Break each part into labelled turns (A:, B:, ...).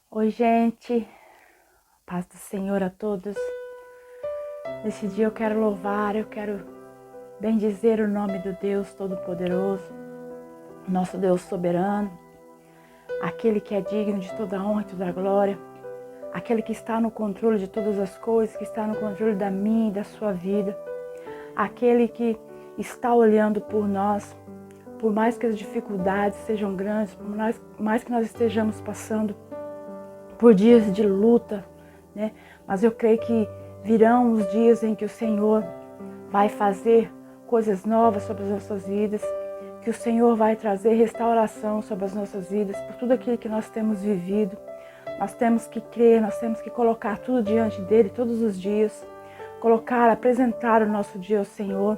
A: Oi, gente, paz do Senhor a todos. Nesse dia eu quero louvar, eu quero bendizer o nome do Deus Todo-Poderoso, nosso Deus soberano, aquele que é digno de toda a honra e toda a glória, aquele que está no controle de todas as coisas, que está no controle da minha e da sua vida, aquele que está olhando por nós, por mais que as dificuldades sejam grandes, por mais que nós estejamos passando por dias de luta, né? Mas eu creio que virão os dias em que o Senhor vai fazer coisas novas sobre as nossas vidas, que o Senhor vai trazer restauração sobre as nossas vidas, por tudo aquilo que nós temos vivido. Nós temos que crer, nós temos que colocar tudo diante dele todos os dias, apresentar o nosso dia ao Senhor,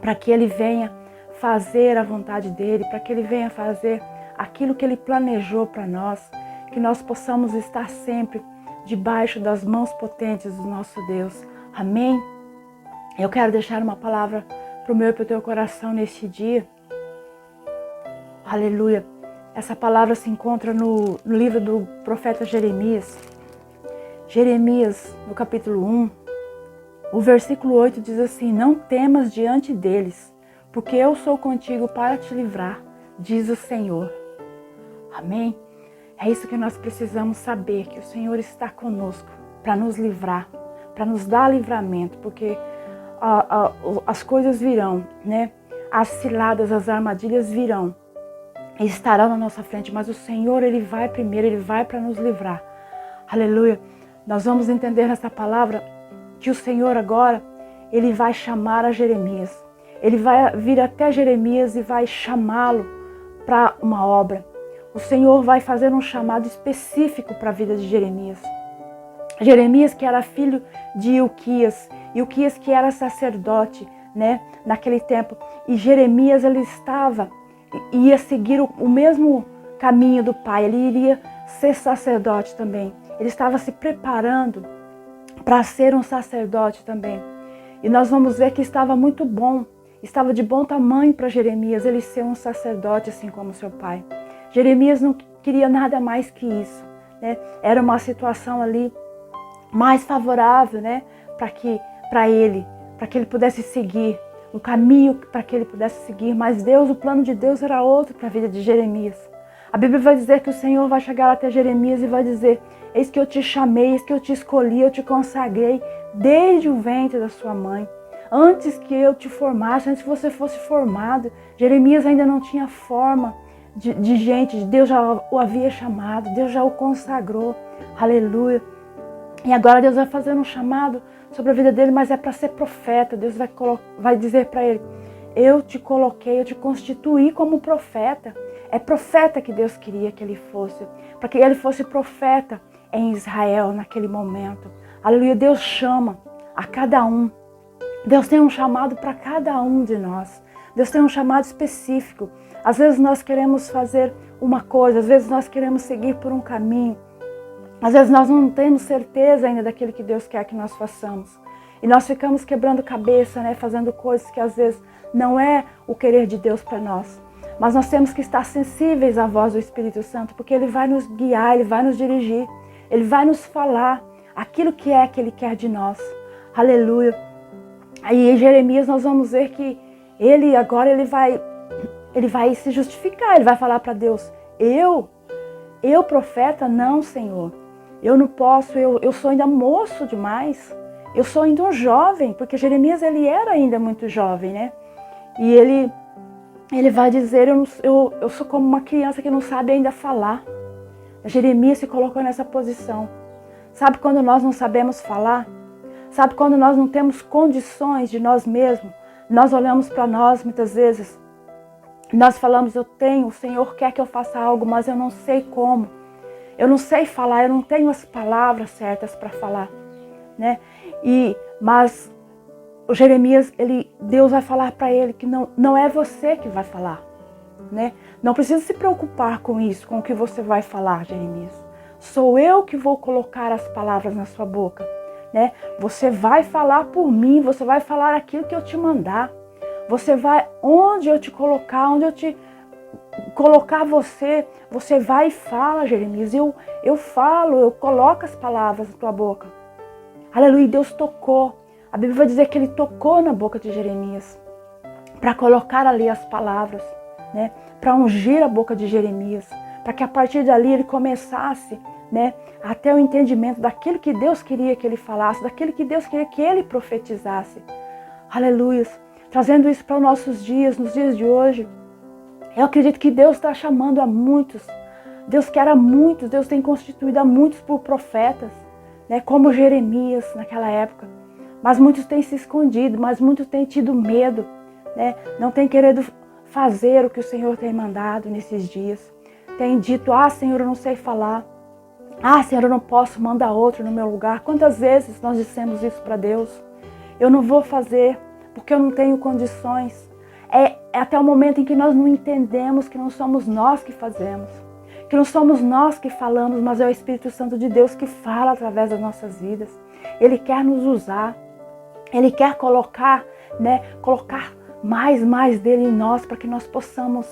A: para que ele venha fazer a vontade dele, para que ele venha fazer aquilo que ele planejou para nós, que nós possamos estar sempre debaixo das mãos potentes do nosso Deus. Amém? Eu quero deixar uma palavra para o meu e para o teu coração neste dia. Aleluia. Essa palavra se encontra no livro do profeta Jeremias. Jeremias, no capítulo 1, o versículo 8 diz assim: não temas diante deles, porque eu sou contigo para te livrar, diz o Senhor. Amém? É isso que nós precisamos saber, que o Senhor está conosco para nos livrar, para nos dar livramento, porque as coisas virão, né? As ciladas, as armadilhas virão e estarão na nossa frente, mas o Senhor, Ele vai primeiro, Ele vai para nos livrar. Aleluia! Nós vamos entender nessa palavra que o Senhor agora, Ele vai chamar a Jeremias. Ele vai vir até Jeremias e vai chamá-lo para uma obra. O Senhor vai fazer um chamado específico para a vida de Jeremias. Jeremias, que era filho de Ilquias que era sacerdote, né, naquele tempo. E Jeremias, ele ia seguir o mesmo caminho do pai, ele iria ser sacerdote também. Ele estava se preparando para ser um sacerdote também. E nós vamos ver que estava muito bom, estava de bom tamanho para Jeremias ele ser um sacerdote assim como seu pai. Jeremias não queria nada mais que isso, né? Era uma situação ali mais favorável, né? Para ele pudesse seguir o caminho, para que ele pudesse seguir. Mas Deus, o plano de Deus era outro para a vida de Jeremias. A Bíblia vai dizer que o Senhor vai chegar até Jeremias e vai dizer: eis que eu te chamei, eis que eu te escolhi, eu te consagrei desde o ventre da sua mãe. Antes que eu te formasse, antes que você fosse formado, Jeremias ainda não tinha forma de gente, Deus já o havia chamado, Deus já o consagrou, aleluia. E agora Deus vai fazer um chamado sobre a vida dele, mas é para ser profeta. Deus vai dizer para ele: eu te coloquei, eu te constituí como profeta. É profeta que Deus queria que ele fosse, para que ele fosse profeta em Israel naquele momento. Aleluia, Deus chama a cada um. Deus tem um chamado para cada um de nós. Deus tem um chamado específico. Às vezes nós queremos fazer uma coisa, às vezes nós queremos seguir por um caminho. Às vezes nós não temos certeza ainda daquilo que Deus quer que nós façamos. E nós ficamos quebrando cabeça, né, fazendo coisas que às vezes não é o querer de Deus para nós. Mas nós temos que estar sensíveis à voz do Espírito Santo, porque Ele vai nos guiar, Ele vai nos dirigir, Ele vai nos falar aquilo que Ele quer de nós. Aleluia. Aí em Jeremias nós vamos ver que ele vai se justificar, ele vai falar para Deus: eu profeta, não, Senhor. Eu não posso, eu sou ainda moço demais. Eu sou ainda um jovem, porque Jeremias ele era ainda muito jovem, né? E ele vai dizer: eu sou como uma criança que não sabe ainda falar. Jeremias se colocou nessa posição. Sabe quando nós não sabemos falar? Sabe quando nós não temos condições de nós mesmos? Nós olhamos para nós muitas vezes. Nós falamos: eu tenho, o Senhor quer que eu faça algo, mas eu não sei como. Eu não sei falar, eu não tenho as palavras certas para falar, né? Mas o Jeremias, Deus vai falar para ele que não é você que vai falar, né? Não precisa se preocupar com isso, com o que você vai falar, Jeremias. Sou eu que vou colocar as palavras na sua boca, né? Você vai falar por mim, você vai falar aquilo que eu te mandar. Você vai onde eu te colocar, onde eu te colocar você vai e fala, Jeremias. Eu falo, eu coloco as palavras na tua boca. Aleluia, Deus tocou. A Bíblia vai dizer que ele tocou na boca de Jeremias para colocar ali as palavras, né? Para ungir a boca de Jeremias, para que a partir dali ele começasse, né, a ter o entendimento daquilo que Deus queria que ele falasse, daquilo que Deus queria que ele profetizasse. Aleluia. Trazendo isso para os nossos dias, nos dias de hoje. Eu acredito que Deus está chamando a muitos. Deus quer a muitos, Deus tem constituído a muitos por profetas, né, como Jeremias naquela época. Mas muitos têm se escondido, mas muitos têm tido medo, né, não têm querido fazer o que o Senhor tem mandado nesses dias. Tem dito, Senhor, eu não sei falar. Senhor, eu não posso, manda outro no meu lugar. Quantas vezes nós dissemos isso para Deus? Eu não vou fazer porque eu não tenho condições. É até o momento em que nós não entendemos que não somos nós que fazemos, que não somos nós que falamos, mas é o Espírito Santo de Deus que fala através das nossas vidas. Ele quer nos usar, Ele quer colocar, né, colocar mais dele em nós para que nós possamos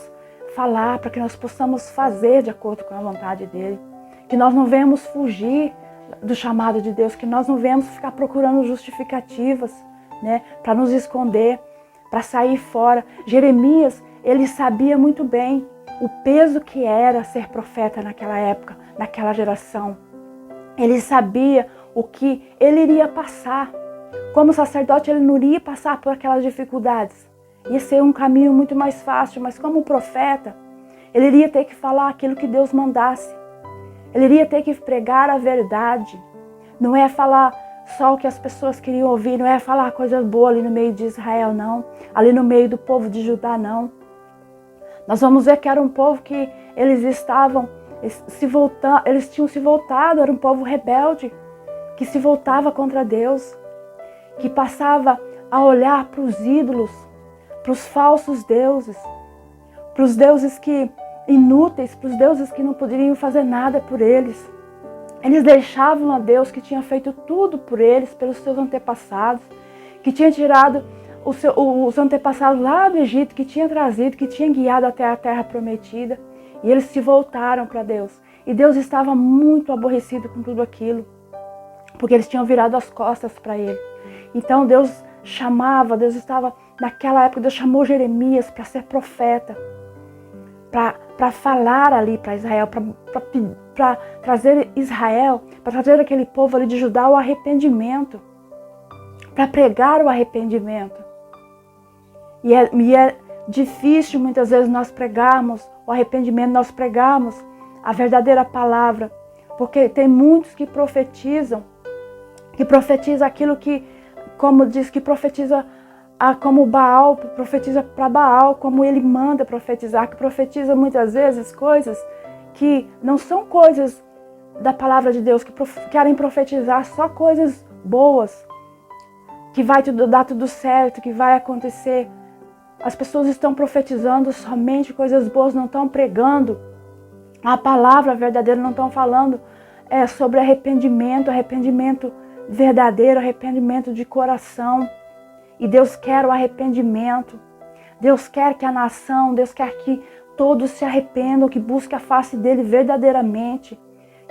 A: falar, para que nós possamos fazer de acordo com a vontade dele. Que nós não venhamos fugir do chamado de Deus, que nós não venhamos ficar procurando justificativas, né, para nos esconder, para sair fora. Jeremias, ele sabia muito bem o peso que era ser profeta naquela época, naquela geração. Ele sabia o que ele iria passar. Como sacerdote, ele não iria passar por aquelas dificuldades. Ia ser um caminho muito mais fácil, mas como profeta, ele iria ter que falar aquilo que Deus mandasse. Ele iria ter que pregar a verdade. Não é falar só o que as pessoas queriam ouvir, não é falar coisas boas ali no meio de Israel, não. Ali no meio do povo de Judá, não. Nós vamos ver que era um povo que eles tinham se voltado, era um povo rebelde, que se voltava contra Deus, que passava a olhar para os ídolos, para os falsos deuses, para os deuses que inúteis, para os deuses que não poderiam fazer nada por eles. Eles deixavam a Deus que tinha feito tudo por eles, pelos seus antepassados, que tinha tirado os antepassados lá do Egito, que tinha trazido, que tinha guiado até a terra prometida. E eles se voltaram para Deus. E Deus estava muito aborrecido com tudo aquilo, porque eles tinham virado as costas para Ele. Então Deus estava, naquela época, Deus chamou Jeremias para ser profeta, para falar ali para Israel, para trazer Israel, para trazer aquele povo ali de Judá ao arrependimento, para pregar o arrependimento. E é difícil muitas vezes nós pregarmos o arrependimento, nós pregarmos a verdadeira palavra, porque tem muitos que profetizam aquilo que, como diz, que profetiza como Baal, profetiza para Baal, como ele manda profetizar, que profetiza muitas vezes coisas que não são coisas da palavra de Deus, que querem profetizar só coisas boas, que vai dar tudo certo, que vai acontecer. As pessoas estão profetizando somente coisas boas, não estão pregando a palavra verdadeira, não estão falando sobre arrependimento verdadeiro, arrependimento de coração. E Deus quer o arrependimento. Deus quer que a nação, Deus quer que todos se arrependam, que busquem a face dele verdadeiramente,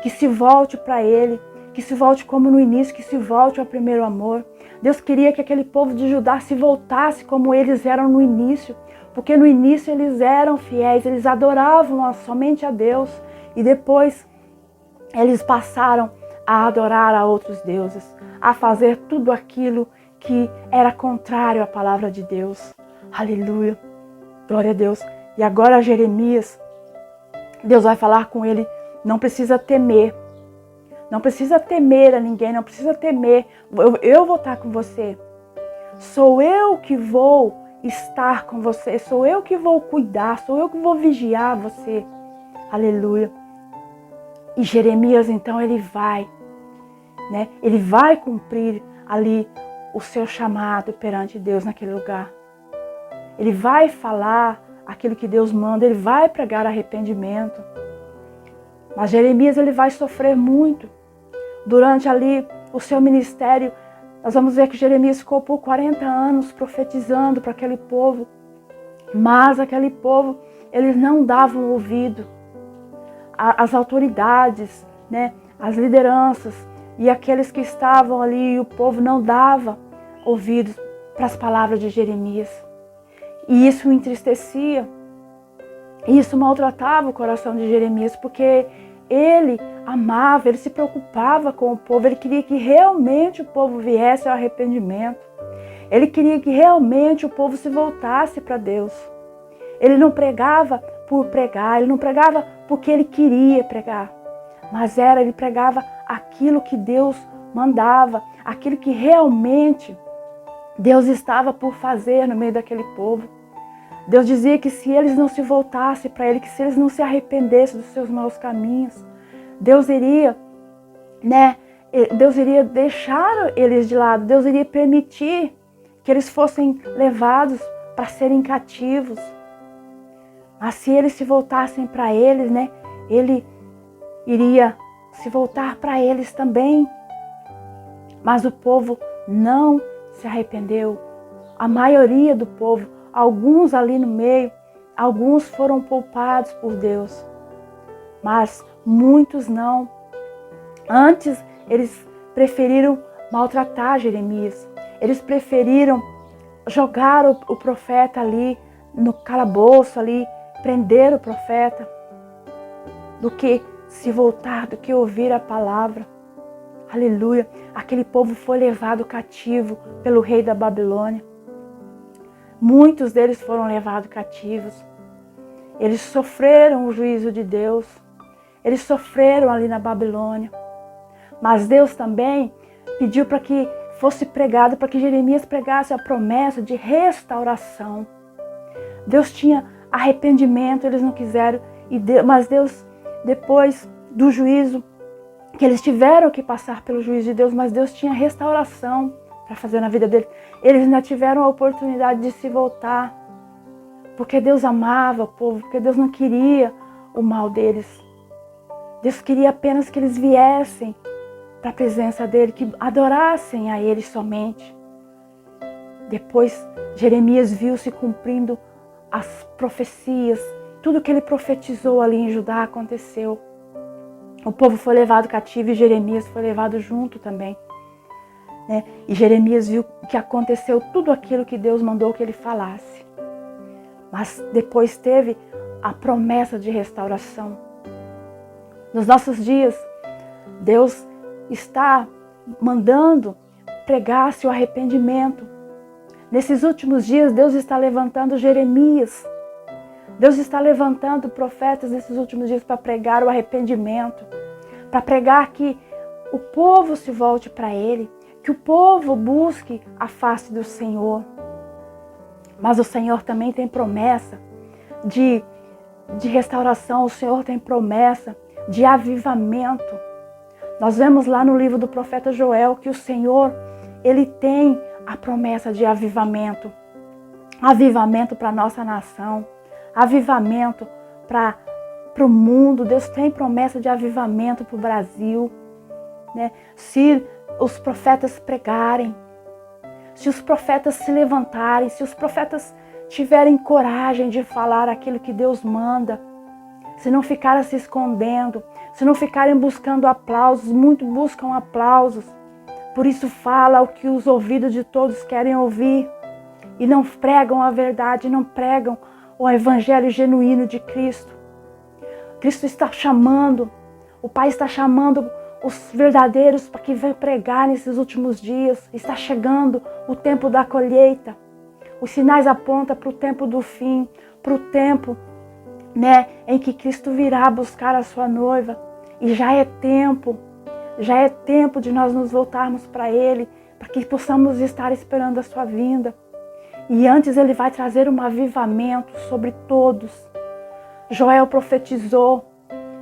A: que se volte para ele, que se volte como no início, que se volte ao primeiro amor. Deus queria que aquele povo de Judá se voltasse como eles eram no início, porque no início eles eram fiéis, eles adoravam somente a Deus, e depois eles passaram a adorar a outros deuses, a fazer tudo aquilo que era contrário à palavra de Deus. Aleluia, glória a Deus. E agora Jeremias, Deus vai falar com ele, não precisa temer. Não precisa temer a ninguém, não precisa temer. Eu vou estar com você. Sou eu que vou estar com você. Sou eu que vou cuidar. Sou eu que vou vigiar você. Aleluia. E Jeremias, então, ele vai, né? Ele vai cumprir ali o seu chamado perante Deus naquele lugar. Ele vai falar aquilo que Deus manda. Ele vai pregar arrependimento. Mas Jeremias, ele vai sofrer muito. Durante ali o seu ministério, nós vamos ver que Jeremias ficou por 40 anos profetizando para aquele povo. Mas aquele povo, eles não davam ouvido. As autoridades, né, as lideranças e aqueles que estavam ali, o povo não dava ouvidos para as palavras de Jeremias. E isso o entristecia, e isso maltratava o coração de Jeremias, porque ele amava, ele se preocupava com o povo, ele queria que realmente o povo viesse ao arrependimento. Ele queria que realmente o povo se voltasse para Deus. Ele não pregava por pregar, ele não pregava porque ele queria pregar, mas ele pregava aquilo que Deus mandava, aquilo que realmente Deus estava por fazer no meio daquele povo. Deus dizia que se eles não se voltassem para Ele, que se eles não se arrependessem dos seus maus caminhos, Deus iria deixar eles de lado, Deus iria permitir que eles fossem levados para serem cativos. Mas se eles se voltassem para eles, Ele iria se voltar para eles também. Mas o povo não se arrependeu. A maioria do povo, alguns ali no meio, alguns foram poupados por Deus, mas muitos não. Antes, eles preferiram maltratar Jeremias. Eles preferiram jogar o profeta ali no calabouço, ali, prender o profeta, do que se voltar, do que ouvir a palavra. Aleluia! Aquele povo foi levado cativo pelo rei da Babilônia. Muitos deles foram levados cativos. Eles sofreram o juízo de Deus. Eles sofreram ali na Babilônia. Mas Deus também pediu para que fosse pregado, para que Jeremias pregasse a promessa de restauração. Deus tinha arrependimento, eles não quiseram. Mas Deus, depois do juízo, que eles tiveram que passar pelo juízo de Deus, mas Deus tinha restauração para fazer na vida deles. Eles ainda tiveram a oportunidade de se voltar, porque Deus amava o povo, porque Deus não queria o mal deles. Deus queria apenas que eles viessem para a presença dele, que adorassem a ele somente. Depois Jeremias viu se cumprindo as profecias, tudo que ele profetizou ali em Judá aconteceu. O povo foi levado cativo e Jeremias foi levado junto também. E Jeremias viu que aconteceu tudo aquilo que Deus mandou que ele falasse. Mas depois teve a promessa de restauração. Nos nossos dias, Deus está mandando pregar-se o arrependimento. Nesses últimos dias, Deus está levantando Jeremias. Deus está levantando profetas nesses últimos dias para pregar o arrependimento, para pregar que o povo se volte para Ele, que o povo busque a face do Senhor. Mas o Senhor também tem promessa de restauração, o Senhor tem promessa de avivamento. Nós vemos lá no livro do profeta Joel que o Senhor, Ele tem a promessa de avivamento. Avivamento para a nossa nação, avivamento para o mundo. Deus tem promessa de avivamento para o Brasil. Se os profetas pregarem, se os profetas se levantarem, se os profetas tiverem coragem de falar aquilo que Deus manda, se não ficarem se escondendo, se não ficarem buscando aplausos, muitos buscam aplausos, por isso fala o que os ouvidos de todos querem ouvir, e não pregam a verdade, não pregam o evangelho genuíno de Cristo. Cristo está chamando, o Pai está chamando os verdadeiros para que venham pregar nesses últimos dias. Está chegando o tempo da colheita. Os sinais apontam para o tempo do fim, para o tempo em que Cristo virá buscar a sua noiva. E já é tempo de nós nos voltarmos para Ele, para que possamos estar esperando a sua vinda. E antes Ele vai trazer um avivamento sobre todos. Joel profetizou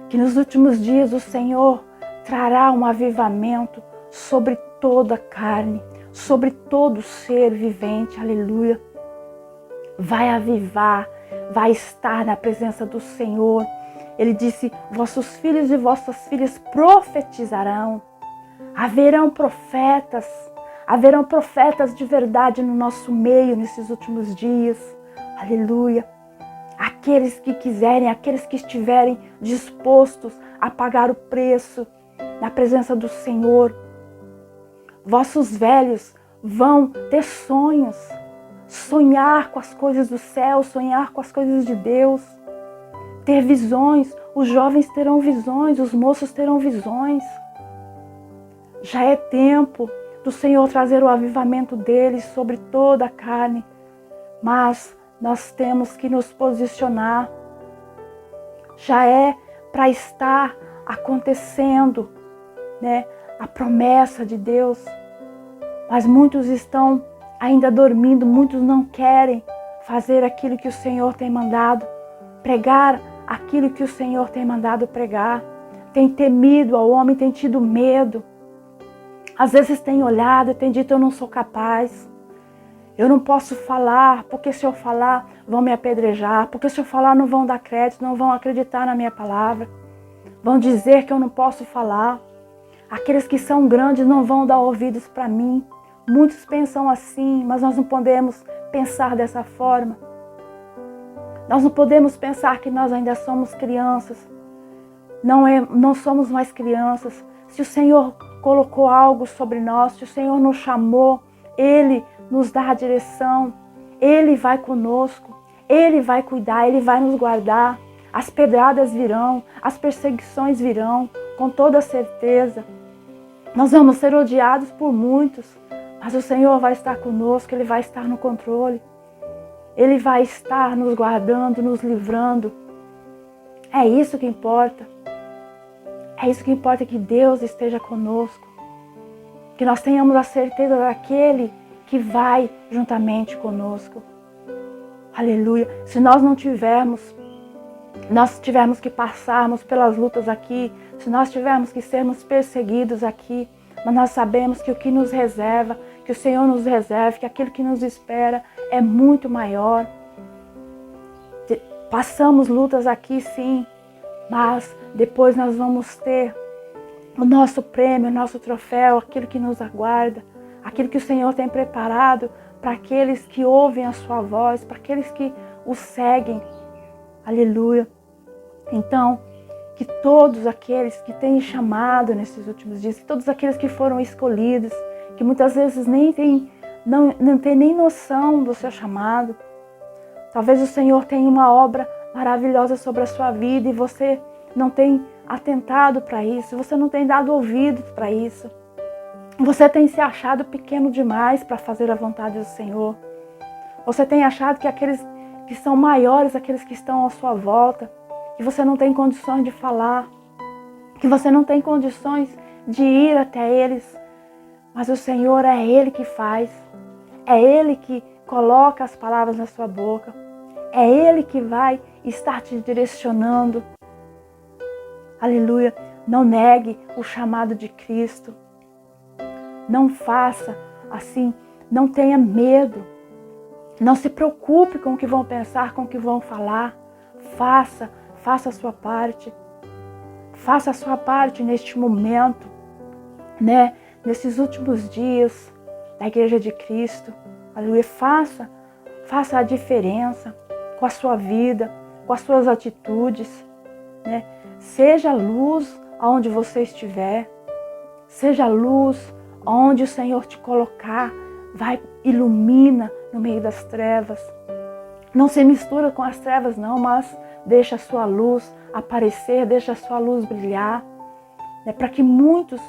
A: que nos últimos dias o Senhor trará um avivamento sobre toda a carne, sobre todo ser vivente, aleluia. Vai avivar, vai estar na presença do Senhor. Ele disse, vossos filhos e vossas filhas profetizarão. Haverão profetas de verdade no nosso meio nesses últimos dias, aleluia. aqueles que quiserem, aqueles que estiverem dispostos a pagar o preço na presença do Senhor. Vossos velhos vão ter sonhos, sonhar com as coisas do céu, sonhar com as coisas de Deus, ter visões. Os jovens terão visões, os moços terão visões. Já é tempo do Senhor trazer o avivamento dele sobre toda a carne, mas nós temos que nos posicionar. Já é para estar acontecendo, né, a promessa de Deus, mas muitos estão ainda dormindo, muitos não querem fazer aquilo que o Senhor tem mandado, pregar aquilo que o Senhor tem mandado pregar, tem temido ao homem, tem tido medo, às vezes tem olhado e tem dito: eu não sou capaz, eu não posso falar, porque se eu falar vão me apedrejar, porque se eu falar não vão dar crédito, não vão acreditar na minha palavra, vão dizer que eu não posso falar, aqueles que são grandes não vão dar ouvidos para mim. Muitos pensam assim, mas nós não podemos pensar dessa forma. Nós não podemos pensar que nós ainda somos crianças. Não somos mais crianças. Se o Senhor colocou algo sobre nós, se o Senhor nos chamou, Ele nos dá a direção, Ele vai conosco, Ele vai cuidar, Ele vai nos guardar. As pedradas virão, as perseguições virão, com toda certeza. Nós vamos ser odiados por muitos, mas o Senhor vai estar conosco, Ele vai estar no controle. Ele vai estar nos guardando, nos livrando. É isso que importa. É isso que importa, que Deus esteja conosco. Que nós tenhamos a certeza daquele que vai juntamente conosco. Aleluia. Se nós não tivermos, nós tivermos que passarmos pelas lutas aqui, se nós tivermos que sermos perseguidos aqui, mas nós sabemos que o que nos reserva, que o Senhor nos reserva, que aquilo que nos espera é muito maior. Passamos lutas aqui, sim, mas depois nós vamos ter o nosso prêmio, o nosso troféu, aquilo que nos aguarda, aquilo que o Senhor tem preparado para aqueles que ouvem a sua voz, para aqueles que o seguem. Aleluia. Então, que todos aqueles que têm chamado nesses últimos dias, que todos aqueles que foram escolhidos, que muitas vezes não tem nem noção do seu chamado. Talvez o Senhor tenha uma obra maravilhosa sobre a sua vida e você não tem atentado para isso, você não tem dado ouvidos para isso. Você tem se achado pequeno demais para fazer a vontade do Senhor. Você tem achado que aqueles que são maiores, aqueles que estão à sua volta, que você não tem condições de falar, que você não tem condições de ir até eles. Mas o Senhor é Ele que faz, é Ele que coloca as palavras na sua boca, é Ele que vai estar te direcionando. Aleluia. Não negue o chamado de Cristo. Não faça assim, não tenha medo. Não se preocupe com o que vão pensar, com o que vão falar. Faça a sua parte. Faça a sua parte neste momento, né? Nesses últimos dias da Igreja de Cristo. Aleluia. Faça a diferença com a sua vida, com as suas atitudes, né? Seja luz aonde você estiver. Seja luz onde o Senhor te colocar. Vai, ilumina no meio das trevas. Não se mistura com as trevas não, mas deixa a sua luz aparecer, deixa a sua luz brilhar, né? Para que muitos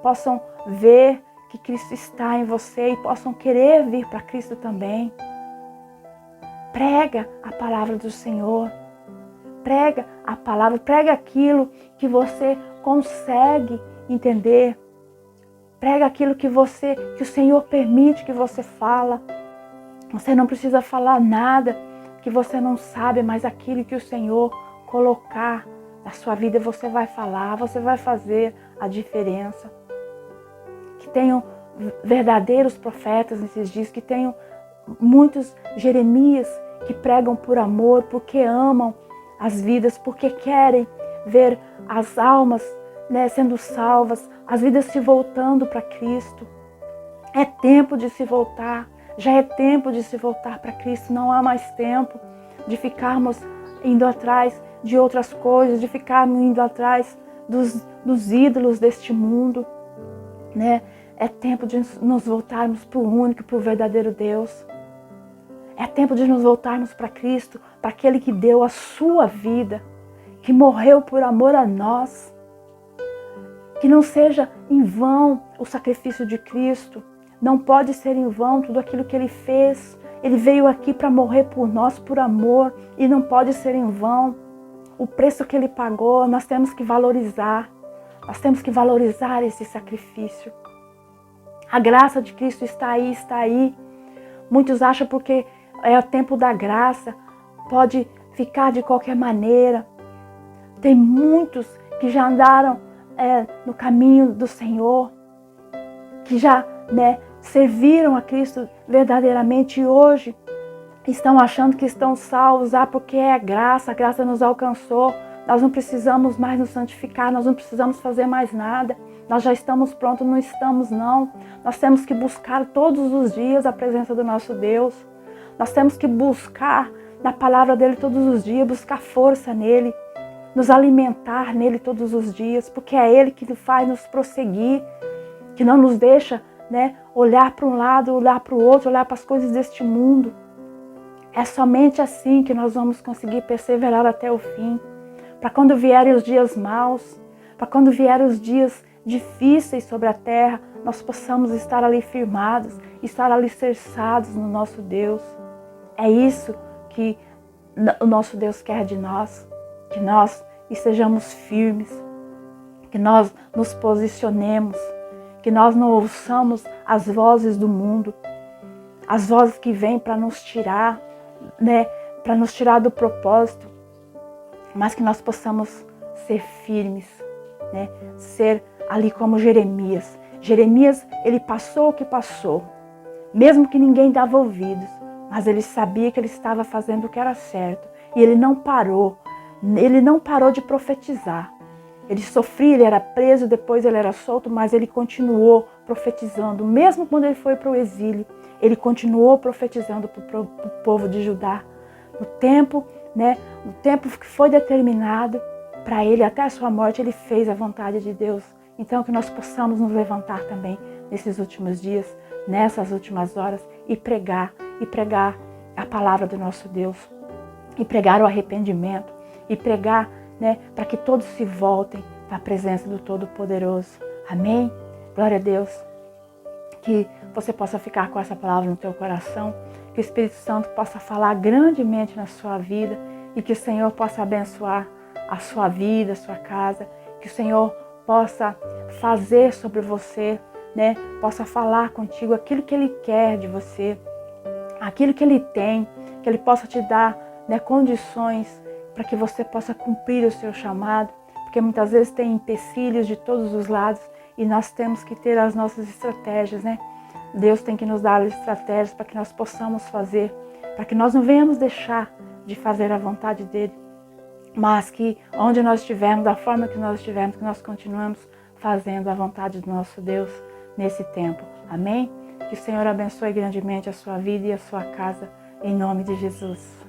A: possam ver que Cristo está em você e possam querer vir para Cristo também. Prega a palavra do Senhor. Prega a palavra, prega aquilo que você consegue entender. Prega aquilo que o Senhor permite que você fala. Você não precisa falar nada que você não sabe, mas aquilo que o Senhor colocar na sua vida, você vai falar, você vai fazer a diferença. Que tenham verdadeiros profetas nesses dias, que tenham muitos Jeremias que pregam por amor, porque amam as vidas, porque querem ver as almas, né, sendo salvas, as vidas se voltando para Cristo. É tempo de se voltar, já é tempo de se voltar para Cristo. Não há mais tempo de ficarmos indo atrás de outras coisas, de ficarmos indo atrás dos ídolos deste mundo, né? É tempo de nos voltarmos para o único, para o verdadeiro Deus. É tempo de nos voltarmos para Cristo, para aquele que deu a sua vida, que morreu por amor a nós. Que não seja em vão o sacrifício de Cristo. Não pode ser em vão tudo aquilo que Ele fez. Ele veio aqui para morrer por nós, por amor, e não pode ser em vão. O preço que Ele pagou, nós temos que valorizar. Nós temos que valorizar esse sacrifício. A graça de Cristo está aí, está aí. Muitos acham porque é o tempo da graça, pode ficar de qualquer maneira. Tem muitos que já andaram no caminho do Senhor, que já serviram a Cristo verdadeiramente e hoje estão achando que estão salvos, porque é graça, a graça nos alcançou. Nós não precisamos mais nos santificar, nós não precisamos fazer mais nada. Nós já estamos prontos, não estamos não. Nós temos que buscar todos os dias a presença do nosso Deus. Nós temos que buscar na palavra dele todos os dias, buscar força nele, nos alimentar nele todos os dias, porque é ele que faz nos prosseguir, que não nos deixa olhar para um lado, olhar para o outro, olhar para as coisas deste mundo. É somente assim que nós vamos conseguir perseverar até o fim. Para quando vierem os dias maus, para quando vierem os dias difíceis sobre a terra, nós possamos estar ali firmados, estar alicerçados no nosso Deus. É isso que o nosso Deus quer de nós, que nós estejamos firmes, que nós nos posicionemos, que nós não ouçamos as vozes do mundo, as vozes que vêm para nos tirar, para nos tirar do propósito, mas que nós possamos ser firmes, ser ali como Jeremias. Jeremias, ele passou o que passou, mesmo que ninguém dava ouvidos, mas ele sabia que ele estava fazendo o que era certo e ele não parou de profetizar. Ele sofria, ele era preso, depois ele era solto, mas ele continuou profetizando, mesmo quando ele foi para o exílio, ele continuou profetizando para o povo de Judá. No tempo que foi determinado para ele, até a sua morte, ele fez a vontade de Deus. Então, que nós possamos nos levantar também nesses últimos dias, nessas últimas horas, e pregar a palavra do nosso Deus, e pregar o arrependimento, e pregar para que todos se voltem para a presença do Todo-Poderoso. Amém? Glória a Deus. Que você possa ficar com essa palavra no teu coração, que o Espírito Santo possa falar grandemente na sua vida e que o Senhor possa abençoar a sua vida, a sua casa, que o Senhor possa fazer sobre você, possa falar contigo aquilo que Ele quer de você, aquilo que Ele tem, que Ele possa te dar condições para que você possa cumprir o seu chamado, porque muitas vezes tem empecilhos de todos os lados e nós temos que ter as nossas estratégias, Deus tem que nos dar estratégias para que nós possamos fazer, para que nós não venhamos deixar de fazer a vontade dEle, mas que onde nós estivermos, da forma que nós estivermos, que nós continuemos fazendo a vontade do nosso Deus nesse tempo. Amém? Que o Senhor abençoe grandemente a sua vida e a sua casa, em nome de Jesus.